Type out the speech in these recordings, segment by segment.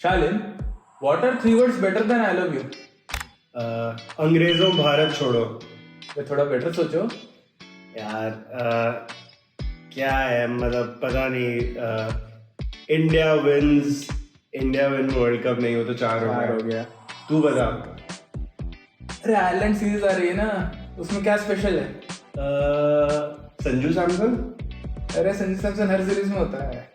Shalin, what are 3 words better than I love you? अंग्रेजों भारत छोड़ो। ये थोड़ा बेटर सोचो। यार क्या है, मतलब पता नहीं। इंडिया विन वर्ल्ड कप, नहीं हो तो 4 हो गया। तू बता। अरे आयरलैंड सीरीज आ रही है ना, उसमें क्या स्पेशल है? संजू सैमसन। अरे संजू सैमसन हर सीरीज में होता है।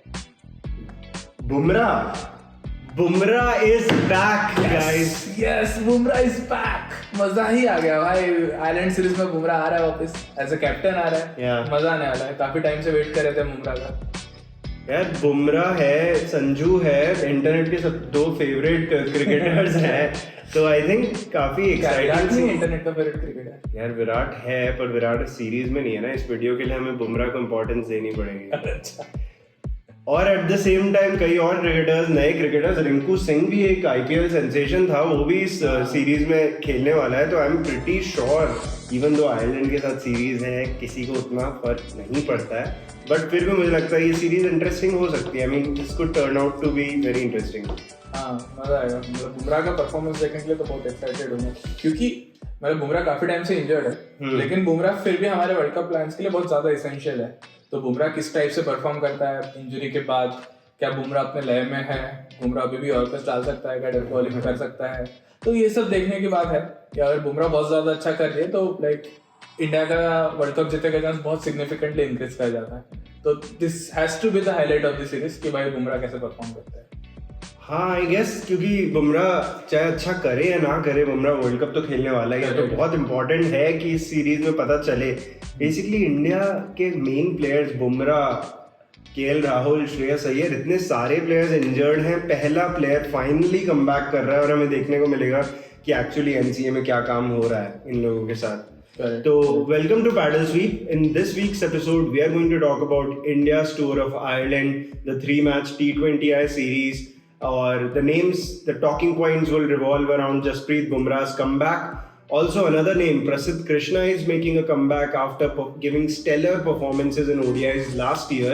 Bumrah is back guys. Yes, Bumrah is back. मजा ही आ गया भाई। आयरलैंड सीरीज में बुमराह आ रहा है वापस, एज अ कैप्टन आ रहा है। Yeah. मजा आने वाला है। काफी टाइम से वेट कर रहे थे बुमराह का। यार बुमराह है, संजू है, इंटरनेट के सब 2 फेवरेट क्रिकेटर्स हैं, तो आई थिंक काफी एक्साइटिंग। इंटरनेट का फेवरेट क्रिकेटर यार विराट है, पर विराट सीरीज में नहीं है ना। इस वीडियो के लिए हमें बुमराह को इंपॉर्टेंस देनी पड़ेगी। अच्छा। और एट द सेम टाइम कई और क्रिकेटर्स, नए क्रिकेटर्स, रिंकू सिंह भी एक आईपीएल सेंसेशन था, वो भी इस सीरीज में खेलने वाला है। तो I am pretty sure, even though Ireland के साथ सीरीज है, किसी को उतना फर्क नहीं पड़ता है, बट फिर भी मुझे लगता है ये सीरीज इंटरेस्टिंग हो सकती है। I mean this could turn out to be very interesting. हाँ, मजा आएगा। मतलब बुमराह का परफॉर्मेंस देखने के लिए तो बहुत एक्साइटेड हूँ मैं, क्योंकि मतलब बुमराह काफी टाइम से इंजर्ड है, लेकिन बुमराह फिर भी हमारे वर्ल्ड कप प्लान्स के लिए बहुत ज्यादा एसेंशियल है। तो बुमराह किस टाइप से परफॉर्म करता है इंजरी के बाद, क्या बुमराह अपने लय में है, बुमराह अभी भी ऑर्कस डाल सकता है, क्या डेथ बॉलिंग कर सकता है, तो ये सब देखने की बात है कि अगर बुमराह बहुत ज्यादा अच्छा कर रही है तो लाइक इंडिया का वर्ल्ड कप जीतने का चांस बहुत सिग्निफिकेंटली इंक्रीज कर जाता है। तो this has to be the highlight of the series कि भाई बुमराह कैसे परफॉर्म करता है। हाँ आई गेस, क्योंकि बुमराह चाहे अच्छा करे या ना करे, बुमराह वर्ल्ड कप तो खेलने वाला ही है, तो बहुत इंपॉर्टेंट है कि इस सीरीज में पता चले। बेसिकली इंडिया के main players Bumrah, KL Rahul, Shreyas Iyer, इतने सारे प्लेयर्स इंजर्ड हैं। पहला प्लेयर फाइनली कम बैक कर रहा है और हमें देखने को मिलेगा कि एक्चुअली एनसीए में क्या काम हो रहा है इन लोगों के साथ। तो welcome to paddle sweep. In this week's episode we are going to talk about India's tour of Ireland, the 3-match T20I series. Or the names, the talking points will revolve around Jasprit Bumrah's comeback. Also another name, Prasidh Krishna, is making a comeback after giving stellar performances in ODIs last year.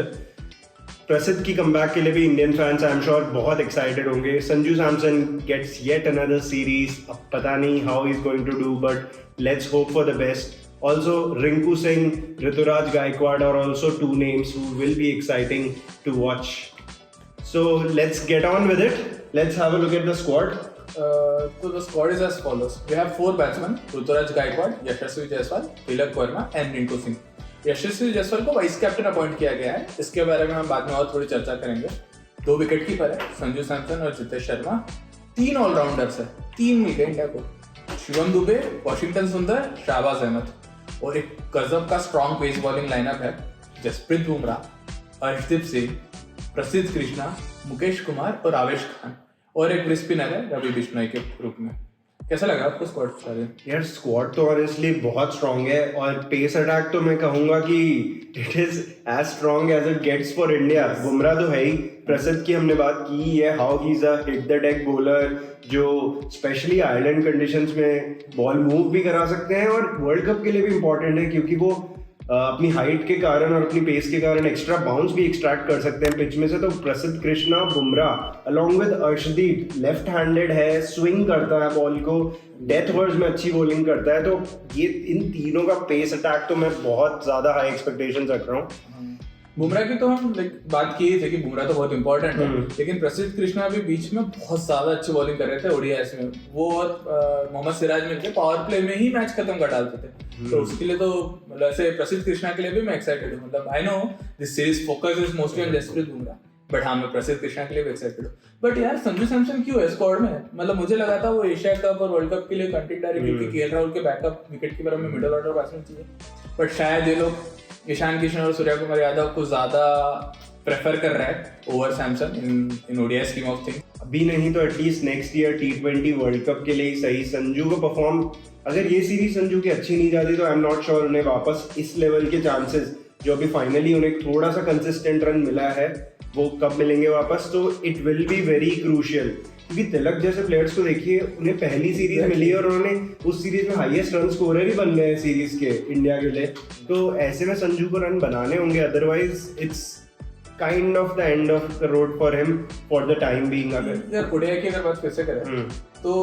Prasidh की comeback के लिए भी Indian fans I'm sure बहुत excited होंगे. Sanju Samson gets yet another series. अब पता नहीं how he's going to do, but let's hope for the best. Also Rinku Singh, Rituraj Gaikwad are also 2 names who will be exciting to watch. So let's get on with it. Let's have a look at the squad. So the squad is as follows. We have 4 batsmen: Ruturaj Gaikwad, Yashasvi Jaiswal, Tilak Verma and Rinku Singh. यशस्वी जायसवाल को vice captain appoint किया गया है। इसके बारे में हम बाद में और थोड़ी चर्चा करेंगे। 2 विकेट कीपर है, संजू सैमसन और जितेश शर्मा। 3 ऑलराउंडर्स है, 3 मिलते हैं इंडिया को: शिवम दुबे, वॉशिंगटन सुंदर, शाहबाज अहमद। और एक गजब का स्ट्रॉन्ग पेस बॉलिंग लाइनअप है: जसप्रीत बुमराह, अर्शदीप सिंह, प्रसिद्ध कृष्णा, मुकेश कुमार और आवेश खान, और एक ब्रिज स्पिनर है रवि बिश्नोई के रूप में। कैसा लगा आपको स्क्वाड सारे? यार स्क्वाड तो ऑनेस्टली बहुत स्ट्रांग है, और पेस अटैक तो मैं कहूंगा कि it is as strong as it gets for India. Bumrah तो है ही, प्रसिद्ध की हमने बात की है, how he is a hit the deck bowler जो स्पेशली आयरलैंड कंडीशंस में बॉल मूव भी करा सकते हैं, और वर्ल्ड कप के लिए भी इंपॉर्टेंट है क्योंकि वो अपनी हाइट के कारण और अपनी पेस के कारण एक्स्ट्रा बाउंस भी एक्सट्रैक्ट कर सकते हैं पिच में से। तो प्रसिद्ध Krishna, Bumrah along with Arshdeep, left handed है, स्विंग करता है बॉल को, डेथ ओवर्स में अच्छी बॉलिंग करता है। तो ये इन तीनों का पेस अटैक तो मैं बहुत ज्यादा हाई एक्सपेक्टेशंस रख रहा हूँ। बुमराह की तो हम बात की थी कि बुमराह तो बहुत इंपॉर्टेंट है, लेकिन प्रसिद्ध कृष्णा भी बीच में बहुत ज्यादा अच्छी बॉलिंग कर रहे थे ओडीआईस में। वो और मोहम्मद सिराज मिलकर पावर प्ले में ही मैच खत्म कर डालते थे। तो उसके लिए तो मतलब ऐसे प्रसिद्ध कृष्णा के लिए भी मैं एक्साइटेड हूँ। मतलब I know this series focus is mostly on Jasprit Bumrah, but हाँ मैं प्रसिद्ध कृष्णा के लिए भी एक्साइटेड हूँ। बट यार संजू सैमसन क्यों है स्क्वाड में? मतलब मुझे लगा था वो एशिया कप और वर्ल्ड कप के लिए कंटेंडर है, क्योंकि केएल राहुल के बैकअप विकेट कीपर में मिडिल ऑर्डर बैट्समैन चाहिए। बट शायद ये लोग ईशान किशन और सूर्य कुमार यादव को ज्यादा प्रेफर कर रहा है over Samson in ODI scheme of thing. अभी नहीं तो at least next year T20 world cup के लिए ही सही। संजू को परफॉर्म, अगर ये सीरीज संजू की अच्छी नहीं जाती तो आई एम नॉट श्योर उन्हें वापस इस लेवल के चांसेस जो अभी फाइनली उन्हें थोड़ा सा कंसिस्टेंट रन मिला है वो कब मिलेंगे वापस। तो it will be very crucial, क्योंकि तिलक जैसे प्लेयर्स को देखिए, उन्हें पहली सीरीज मिली और उन्होंने उस सीरीज में हाईएस्ट रन स्कोरर ही बन गए सीरीज के इंडिया के लिए। तो ऐसे में संजू को रन बनाने होंगे, otherwise it's kind of the end of the road for him for the time being. अगर यार ओडीआई की अगर बात फिर से करें तो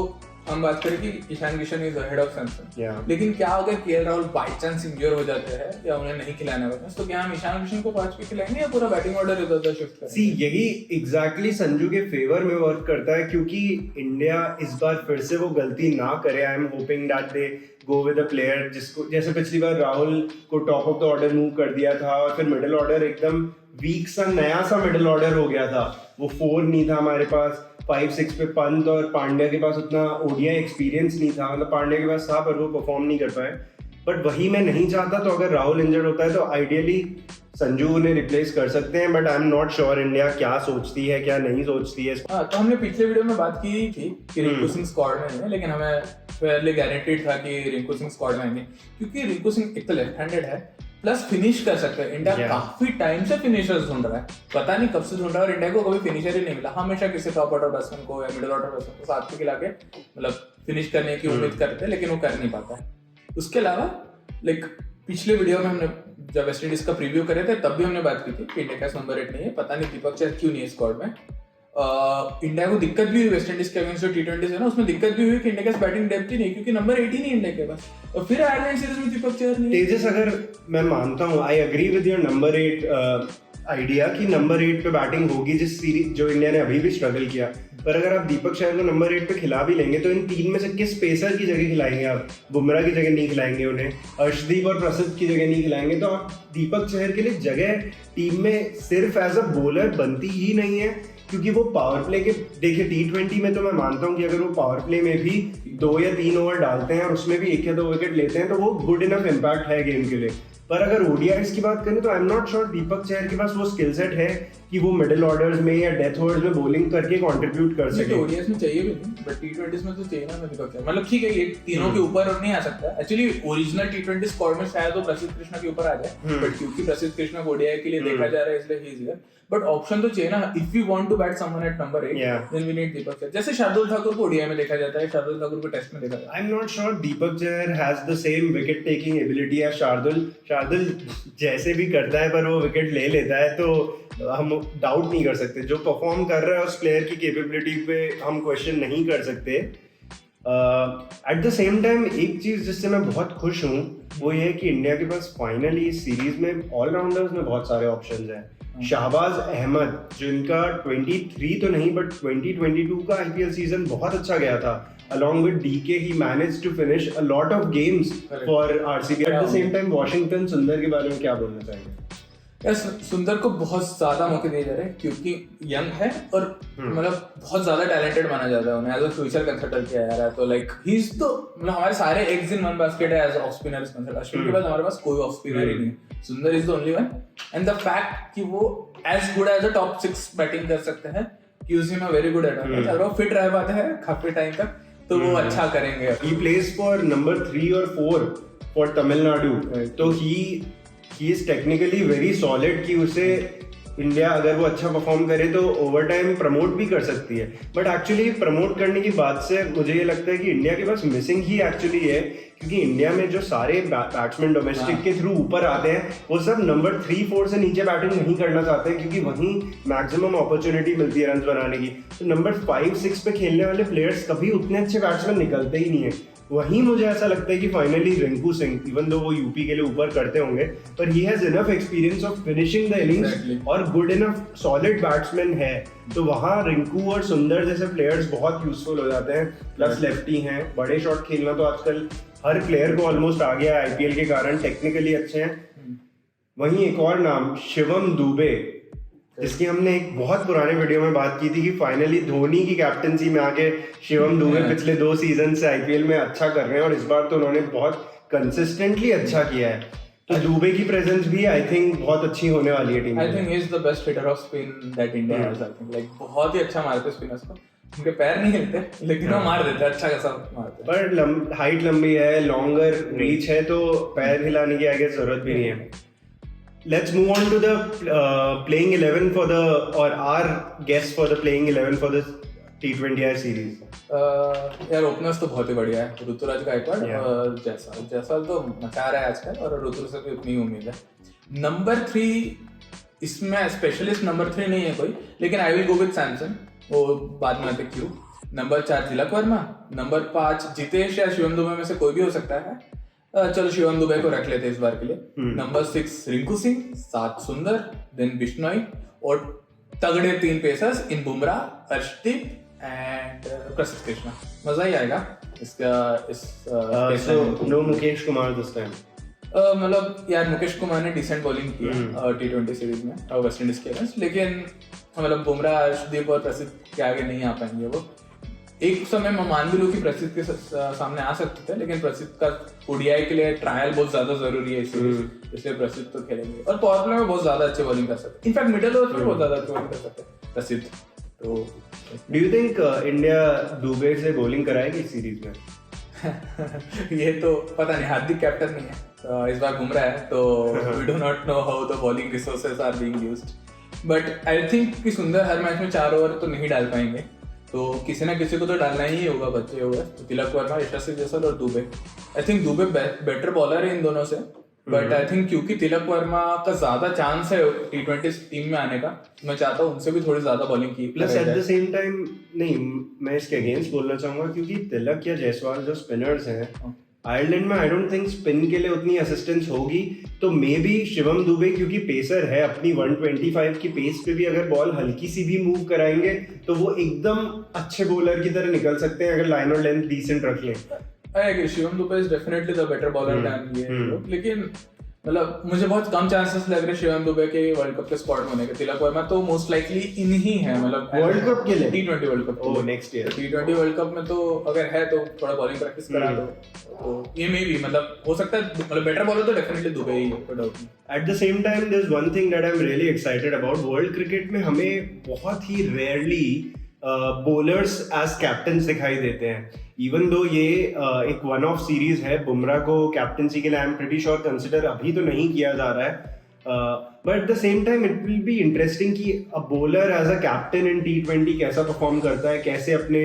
हम बात करें कि Ishan Kishan is ahead of Samson, लेकिन क्या अगर KL Rahul by chance injure हो जाते हैं या उन्हें नहीं खिलाना होता तो क्या हम ईशान किशन को 5 पे खिलाएंगे या पूरा बैटिंग ऑर्डर इधर उधर शिफ्ट करेंगे? सी यही एग्जैक्टली संजू के फेवर में वर्क करता है, क्योंकि इंडिया इस बार फिर से वो गलती ना करे। I am hoping that they go with a player जिसको, जैसे पिछली बार राहुल को top of the order move कर दिया था और फिर मिडिल ऑर्डर एकदम वीक सा नया सा मिडिल ऑर्डर हो गया था। वो 4 नहीं था हमारे पास, 5-6 पे पंत और पांड्या के पास उतना ओडीआई एक्सपीरियंस नहीं था, मतलब पांड्या के पास था पर वो परफॉर्म नहीं कर पाए। बट वही मैं नहीं चाहता, तो अगर राहुल इंजर्ड होता है तो आइडियली संजू उन्हें रिप्लेस कर सकते हैं, but I am not sure India क्या सोचती है क्या नहीं सोचती है। तो हमने पिछले वीडियो में बात की थी कि रिंकू सिंह स्क्वाड में है, लेकिन हमें फेयरली गारंटीड था कि रिंकू सिंह स्क्वाड में आएंगे, क्योंकि रिंकू सिंह एक तो लेफ्ट हैंडेड है प्लस फिनिश कर सकते हैं। इंडिया काफी टाइम से फिनिशर्स ढूंढ रहा है, पता नहीं कब से ढूंढ रहा है, और इंडिया को कभी फिनिशर ही नहीं मिला। हमेशा किसी टॉप ऑर्डर बैट्समैन को या मिडिल ऑर्डर बैट्समैन को साथ में खिला के मतलब फिनिश करने की उम्मीद करते हैं, लेकिन वो कर नहीं पाता है। उसके अलावा लाइक पिछले वीडियो में हमने जब वेस्ट इंडीज का प्रीव्यू करे थे तब भी हमने बात की थी कि इंडिया का नंबर 8 नहीं है, पता नहीं दीपक चहर क्यों नहीं है स्क्वाड में। इंडिया को दिक्कत भी हुई वेस्ट इंडीज के अगेंस्ट जो T20 है ना, उसमें दिक्कत भी हुई कि इंडिया के पास बैटिंग डेप्थ ही नहीं, क्योंकि नंबर 8 ही नहीं इंडिया के पास, और फिर आयरलैंड सीरीज में दीपक चहर नहीं। तेजस, अगर मैं मानता हूँ, I agree with your number 8 idea कि नंबर 8 पे बैटिंग होगी जिस सीरीज जो इंडिया ने अभी भी स्ट्रगल किया, पर अगर आप दीपक चहर को नंबर 8 पे खिला भी लेंगे तो इन 3 में से किस पेसर की जगह खिलाएंगे आप? बुमराह की जगह नहीं खिलाएंगे उन्हें, अर्शदीप और प्रसिद्ध की जगह नहीं खिलाएंगे, तो आप दीपक चहर के लिए जगह टीम में सिर्फ एज अ बॉलर बनती ही नहीं है, क्योंकि वो पावर प्ले के, देखिए T20 में तो मैं मानता हूँ कि अगर वो पावर प्ले में भी 2 या 3 ओवर डालते हैं और उसमें भी 1 या 2 विकेट लेते हैं तो वो गुड इनफ इम्पैक्ट है गेम के लिए। पर अगर ओडीआईज की बात करें तो आई am not sure Deepak Chahar के पास वो स्किल सेट है कि वो मिडिल ऑर्डर्स में या डेथ ओवर्स में बॉलिंग करके कंट्रीब्यूट कर सके। ओडीआईज में चाहिए भी नहीं, बट T20 में तो चाहिए ना दीपक चहर। मतलब ठीक है, ये तीनों के ऊपर और नहीं आ सकता। एक्चुअली ओरिजिनल T20 स्क्वाड में शायद वो प्रसिद्ध कृष्णा के ऊपर आ जाए, बट क्योंकि प्रसिद्ध कृष्णा को ओडीआई के लिए देखा जा रहा है इसलिए he is here. But option तो चाहिए ना, if we want to bat someone at number 8 then we need Deepak Chahar. जैसे शार्दुल ठाकुर को ओडीआई में देखा जाता है, शार्दुल ठाकुर को टेस्ट में देखा जाता है। I am not sure Deepak Chahar has the same wicket taking ability as Shardul. Shardul जैसे भी करता है पर वो विकेट ले लेता है, तो हम डाउट नहीं कर सकते। जो परफॉर्म कर रहा है उस प्लेयर की कैपेबिलिटी पे हम क्वेश्चन नहीं कर सकते। एट द सेम टाइम एक चीज जिससे मैं बहुत खुश हूँ वो ये है कि इंडिया के पास फाइनली इस सीरीज में ऑलराउंडर्स में बहुत सारे ऑप्शंस हैं। शाहबाज अहमद, जिनका 23 तो नहीं बट 2022 का आईपीएल सीजन बहुत अच्छा गया था, along with DK he managed to finish a lot of games for RCB. At the same time Washington सुंदर के बारे में क्या बोलना चाहेंगे? यार सुंदर को बहुत ज्यादा मौके दिए जा रहे हैं क्योंकि यंग है और मतलब बहुत ज्यादा टैलेंटेड माना जाता है उन्हें एज अ फ्यूचर कंसिडर किया जा रहा है। तो लाइक ही इज तो मतलब हमारे सारे एग्स इन वन बास्केट है as of spinner is consider. Ashwin के पास हमारे पास कोई ऑफ स्पिनर ही नहीं है, Sundar is the only one. And the fact कि वो as good as a top 6 batting कर सकते हैं gives him a very good advantage। अगर वो फिट रह पाते हैं काफी टाइम तक तो वो अच्छा करेंगे। He plays for number 3 or 4 for Tamil Nadu, तो he is technically very solid कि उसे इंडिया अगर वो अच्छा परफॉर्म करे तो ओवर टाइम प्रमोट भी कर सकती है। बट एक्चुअली प्रमोट करने की बात से मुझे ये लगता है कि इंडिया के पास मिसिंग ही एक्चुअली है, क्योंकि इंडिया में जो सारे बैट्समैन डोमेस्टिक के थ्रू ऊपर आते हैं वो सब नंबर 3-4 से नीचे बैटिंग नहीं करना चाहते हैं, क्योंकि वहीं मैक्सिमम अपॉर्चुनिटी मिलती है रन बनाने की। तो नंबर 5-6 पे खेलने वाले प्लेयर्स कभी उतने अच्छे बैट्समैन निकलते ही नहीं है। वहीं मुझे ऐसा लगता है कि finally Rinku Singh, even though वो यूपी के लिए ऊपर करते होंगे, पर he has enough experience of finishing the innings और गुड इनफ सॉलिड बैट्समैन है, तो वहाँ रिंकू और सुंदर जैसे प्लेयर्स बहुत यूजफुल हो जाते हैं। प्लस लेफ्टी हैं, बड़े शॉट खेलना तो आजकल हर प्लेयर को ऑलमोस्ट आ गया है आईपीएल के कारण, टेक्निकली अच्छे हैं। वहीं एक और नाम शिवम दुबे, जिसकी हमने एक बहुत पुराने वीडियो में बात की थी कि फाइनली धोनी की कैप्टनसी में आके शिवम दुबे पिछले 2 सीजन से आईपीएल में अच्छा कर रहे हैं और इस बार तो उन्होंने बहुत कंसिस्टेंटली अच्छा किया है। तो दुबे की प्रेजेंस भी आई थिंक बहुत अच्छी होने वाली है टीम में। I think he is the best hitter of spin that India has. I think like बहुत ही अच्छा मारते स्पिनर्स को, उनके पैर नहीं हिलते लेकिन वो मार देते, अच्छा खासा मारते हैं। पर हाइट लंबी है, लॉन्गर रीच है, तो पैर हिलाने की आई गेस जरूरत भी नहीं है। Let's move on to the playing 11 for the or our guess for the playing 11 for the T20I series. यार ओपनर्स तो बहुत ही बढ़िया है, ऋतुराज गायकवाड़ और जयसवाल तो मचा रहा है आजकल, और ऋतु से भी उतनी उम्मीद है। नंबर 3 इसमें स्पेशलिस्ट नंबर 3 नहीं है कोई, लेकिन I will go with Samson, वो बाद में आते क्यों। नंबर 4 तिलक वर्मा, नंबर 5 जितेश या शिवम दुबे में से कोई भी हो सकता है, चलो शिवम दुबे को रख लेते इस बार के लिए। नंबर 6 रिंकू सिंह, 7 सुंदर, देन बिश्नोई, और तगड़े 3 pacers in Bumrah, Harshdeep and Prasidh Krishna. मजा ही आएगा इसका इस no Mukesh Kumar this time. मतलब यार मुकेश कुमार ने डिसेंट बॉलिंग की T20 सीरीज में वेस्ट इंडीज के अगेंस्ट, लेकिन मतलब बुमराह, हर्षदीप और प्रसिद्ध के आगे नहीं आ पाएंगे वो। एक समय मैं मान भी लूं कि प्रसिद्ध के सामने आ सकते थे, लेकिन प्रसिद्ध का ओडीआई के लिए ट्रायल बहुत ज्यादा जरूरी है इसलिए प्रसिद्ध तो खेलेंगे, और पावर प्ले में बहुत ज्यादा अच्छे बॉलिंग कर सकते हैं, इनफैक्ट मिडिल ओवर में बहुत ज्यादा अच्छी बॉलिंग कर सकते हैं प्रसिद्ध। तो do you think India Dubey से बॉलिंग कराएगी इस सीरीज में? ये तो पता नहीं, हार्दिक कैप्टन नहीं है तो इस बार बुमराह है, तो we do not know how the bowling resources are being used, but I think कि सुंदर हर मैच में 4 ओवर तो नहीं डाल पाएंगे, तो किसी ना किसी को तो डालना ही होगा बच्चे हुए, तो तिलक वर्मा, यशस्वी जायसवाल और Dubey. I think Dubey better bowler है इन दोनों से, बट आई थिंक क्योंकि तिलक वर्मा का ज्यादा चांस है T20 टीम में आने का, मैं चाहता हूँ उनसे भी थोड़ी ज्यादा बॉलिंग की। Plus eight the same time नहीं, मैं इसके अगेंस्ट बोलना चाहूंगा क्योंकि तिलक या जायसवाल जो स्पिनर्स हैं आयरलैंड में, आई डोंट थिंक स्पिन के लिए उतनी असिस्टेंस होगी, तो मे बी शिवम दुबे क्योंकि पेसर है, अपनी 125 की पेस पे भी अगर बॉल हल्की सी भी मूव कराएंगे तो वो एकदम अच्छे बॉलर की तरह निकल सकते हैं अगर लाइन और लेंथ डिसेंट रख लें। I agree, Shivam Dube is definitely the better bowler than ये लोग, लेकिन मतलब मुझे बहुत कम चांसेस लग रहे शिवम दुबे के वर्ल्ड कप के स्क्वाड में होने के। तिलक वर्मा तो मोस्ट लाइकली इन ही है, मतलब वर्ल्ड कप के लिए, T20 world cup, oh next year T20 world cup में तो अगर है तो थोड़ा बॉलिंग प्रैक्टिस करा दो, तो ये मे भी मतलब हो सकता है, मतलब बेटर बॉलर तो डेफिनेटली दुबे ही है, कोई डाउट नहीं। At the same time there is one thing that I am really excited about, world cricket में हमें बहुत ही रेयरली बॉलर्स एज कैप्टन्स दिखाई देते हैं, इवन दो ये एक वन ऑफ सीरीज है, बुमराह को कैप्टनसी के लिए I am pretty sure consider अभी तो नहीं किया जा रहा है, but at the same time it will be interesting कि a bowler as a captain in T20 कैसा परफॉर्म करता है, कैसे अपने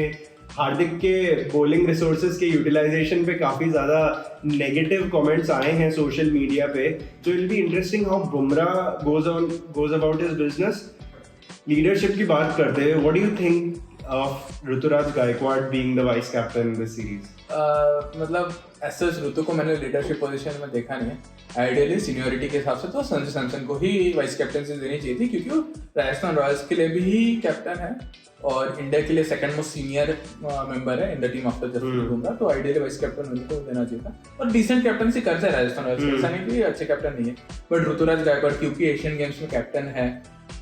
हार्दिक के बॉलिंग रिसोर्सेज के यूटिलाइजेशन पे काफी ज्यादा नेगेटिव कमेंट्स आए हैं सोशल मीडिया पे, तो it will be interesting how Bumrah goes about his business. Leadership की बात करते हैं, what do you think of Ruturaj Gaikwad being the vice captain in this series? मतलब ऐसा ऋतु को मैंने लीडरशिप पोजीशन में देखा नहीं है, आइडियली सीनियरिटी के हिसाब से तो संजू सैमसन को ही वाइस कैप्टनसी देनी चाहिए थी, क्योंकि वो राजस्थान रॉयल्स के लिए भी कैप्टन है और इंडिया के लिए सेकंड मोस्ट सीनियर मेंबर है in the team after Jasprit Bumrah, तो आइडियली वाइस कैप्टन उनको देना चाहिए था, और डिसेंट कैप्टनसी करते हैं राजस्थान रॉयल्स, ऐसा नहीं कि अच्छे कैप्टन नहीं है, बट ऋतुराज गायकवाड़ क्योंकि एशियन गेम्स में कैप्टन है,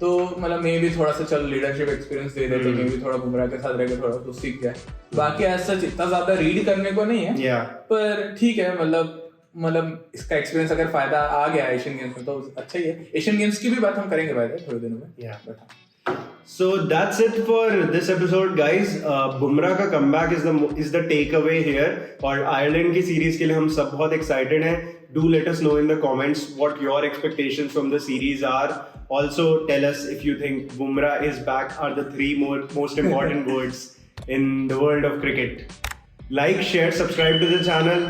तो मतलब मे भी थोड़ा सा चल लीडरशिप एक्सपीरियंस दे देते, मे भी थोड़ा बुमराह के साथ रहकर थोड़ा कुछ सीख जाए, बाकी ऐसा इतना ज्यादा रीड करने को नहीं है, पर ठीक है, मतलब इसका एक्सपीरियंस अगर फायदा आ गया एशियन गेम्स में तो अच्छा ही है। एशियन गेम्स की भी बात हम करेंगे भाई थोड़े दिनों में। So that's it for this episode, guys. Bumrah का comeback is the takeaway here, और आयरलैंड की सीरीज के लिए हम सब बहुत excited हैं. Do let us know in the comments what your expectations from the series are. Also tell us if you think Bumrah is back are the 3 most important words in the world of cricket. Like, share, subscribe to the channel.